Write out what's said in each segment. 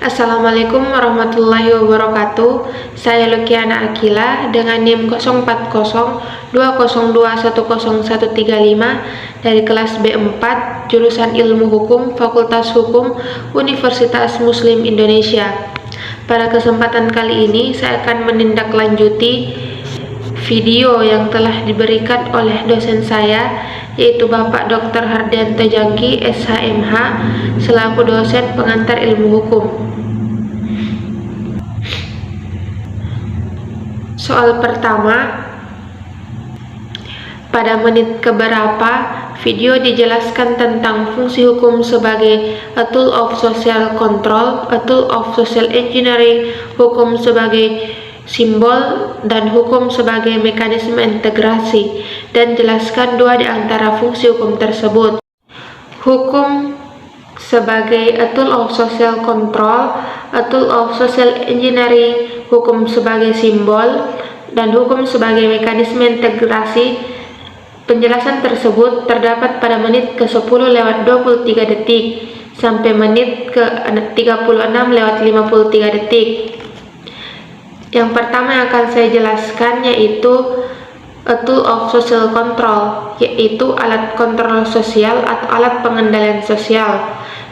Assalamualaikum warahmatullahi wabarakatuh. Saya Lukiana Akila dengan NIM 0402021013 dari kelas B4 jurusan Ilmu Hukum Fakultas Hukum Universitas Muslim Indonesia. Pada kesempatan kali ini saya akan menindaklanjuti video yang telah diberikan oleh dosen saya, yaitu Bapak Dr. Hardianto Jangki, SHMH, selaku dosen pengantar ilmu hukum. Soal pertama, pada menit keberapa video dijelaskan tentang fungsi hukum sebagai a tool of social control, a tool of social engineering, hukum sebagai simbol, dan hukum sebagai mekanisme integrasi, dan jelaskan dua di antara fungsi hukum tersebut. Hukum sebagai a tool of social control, a tool of social engineering, hukum sebagai simbol, dan hukum sebagai mekanisme integrasi. Penjelasan tersebut terdapat pada menit ke-10:23 sampai menit ke-36:53. Yang pertama yang akan saya jelaskan yaitu a tool of social control, yaitu alat kontrol sosial atau alat pengendalian sosial,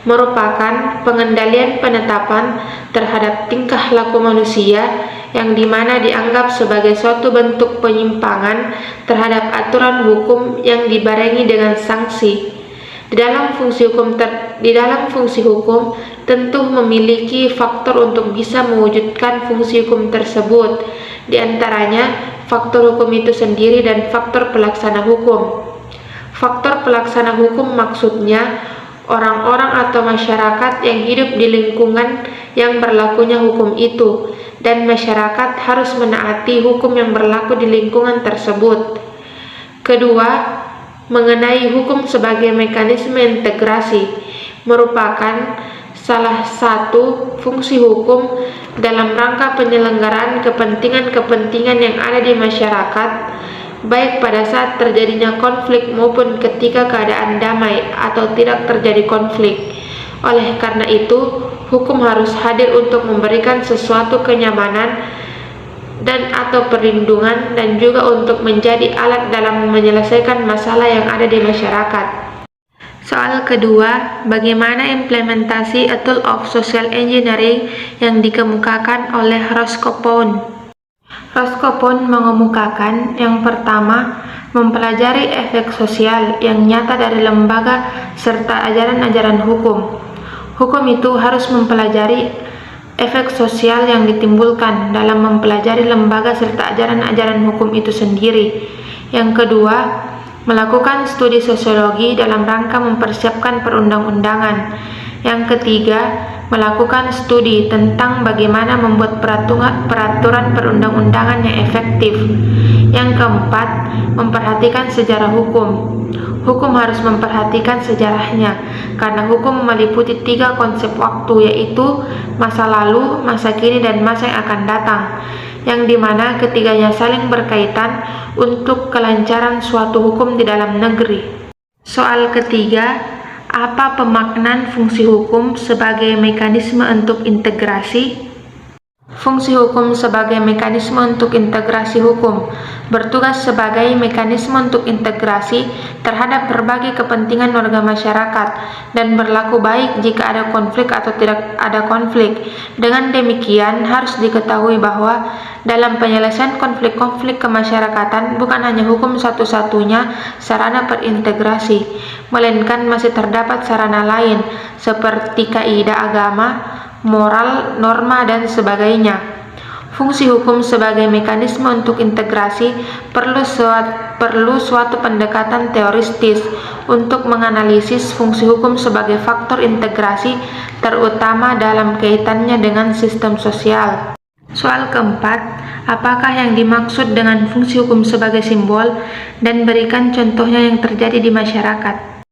merupakan pengendalian penetapan terhadap tingkah laku manusia yang dimana dianggap sebagai suatu bentuk penyimpangan terhadap aturan hukum yang dibarengi dengan sanksi. Di dalam fungsi hukum tentu memiliki faktor untuk bisa mewujudkan fungsi hukum tersebut. Di antaranya faktor hukum itu sendiri dan faktor pelaksana hukum. Faktor pelaksana hukum maksudnya orang-orang atau masyarakat yang hidup di lingkungan yang berlakunya hukum itu, dan masyarakat harus menaati hukum yang berlaku di lingkungan tersebut. Kedua, mengenai hukum sebagai mekanisme integrasi, merupakan salah satu fungsi hukum dalam rangka penyelenggaraan kepentingan-kepentingan yang ada di masyarakat, baik pada saat terjadinya konflik maupun ketika keadaan damai atau tidak terjadi konflik. Oleh karena itu, hukum harus hadir untuk memberikan sesuatu kenyamanan dan atau perlindungan, dan juga untuk menjadi alat dalam menyelesaikan masalah yang ada di masyarakat. Soal kedua, bagaimana implementasi a tool of social engineering yang dikemukakan oleh Roscoe Pound. Roscoe Pound mengemukakan yang pertama, mempelajari efek sosial yang nyata dari lembaga serta ajaran-ajaran hukum. Hukum itu harus mempelajari efek sosial yang ditimbulkan dalam mempelajari lembaga serta ajaran-ajaran hukum itu sendiri. Yang kedua, melakukan studi sosiologi dalam rangka mempersiapkan perundang-undangan. Yang ketiga, melakukan studi tentang bagaimana membuat peraturan perundang-undangan yang efektif. Yang keempat, memperhatikan sejarah hukum. Hukum harus memperhatikan sejarahnya, karena hukum meliputi 3 konsep waktu, yaitu masa lalu, masa kini, dan masa yang akan datang, yang dimana ketiganya saling berkaitan untuk kelancaran suatu hukum di dalam negeri. Soal ketiga, apa pemaknaan fungsi hukum sebagai mekanisme untuk integrasi? Fungsi hukum sebagai mekanisme untuk integrasi hukum bertugas sebagai mekanisme untuk integrasi terhadap berbagai kepentingan warga masyarakat dan berlaku baik jika ada konflik atau tidak ada konflik. Dengan demikian, harus diketahui bahwa dalam penyelesaian konflik-konflik kemasyarakatan bukan hanya hukum satu-satunya sarana berintegrasi, melainkan masih terdapat sarana lain seperti kaidah agama, moral, norma, dan sebagainya. Fungsi hukum sebagai mekanisme untuk integrasi perlu suatu pendekatan teoristis untuk menganalisis fungsi hukum sebagai faktor integrasi, terutama dalam kaitannya dengan sistem sosial. Soal keempat, apakah yang dimaksud dengan fungsi hukum sebagai simbol, dan berikan contohnya yang terjadi di masyarakat.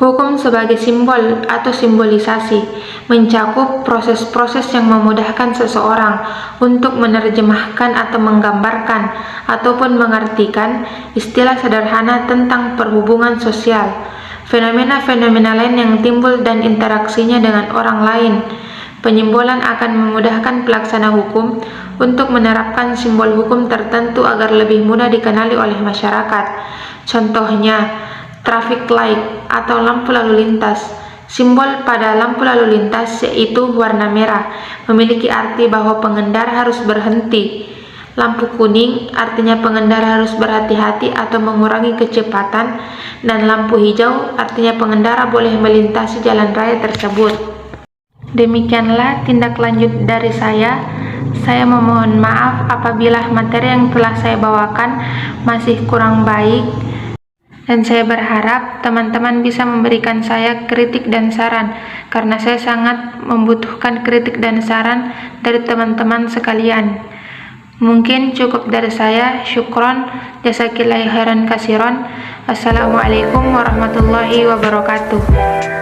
Hukum sebagai simbol atau simbolisasi mencakup proses-proses yang memudahkan seseorang untuk menerjemahkan atau menggambarkan ataupun mengartikan istilah sederhana tentang perhubungan sosial, fenomena-fenomena lain yang timbul dan interaksinya dengan orang lain. Penyimbolan akan memudahkan pelaksana hukum untuk menerapkan simbol hukum tertentu agar lebih mudah dikenali oleh masyarakat. Contohnya, traffic light atau lampu lalu lintas. Simbol pada lampu lalu lintas yaitu warna merah, memiliki arti bahwa pengendara harus berhenti. Lampu kuning artinya pengendara harus berhati-hati atau mengurangi kecepatan, dan lampu hijau artinya pengendara boleh melintasi jalan raya tersebut. Demikianlah tindak lanjut dari saya. Saya memohon maaf apabila materi yang telah saya bawakan masih kurang baik, dan saya berharap teman-teman bisa memberikan saya kritik dan saran, karena saya sangat membutuhkan kritik dan saran dari teman-teman sekalian. Mungkin cukup dari saya. Syukron, jazakillahi khairan kasiron. Assalamualaikum warahmatullahi wabarakatuh.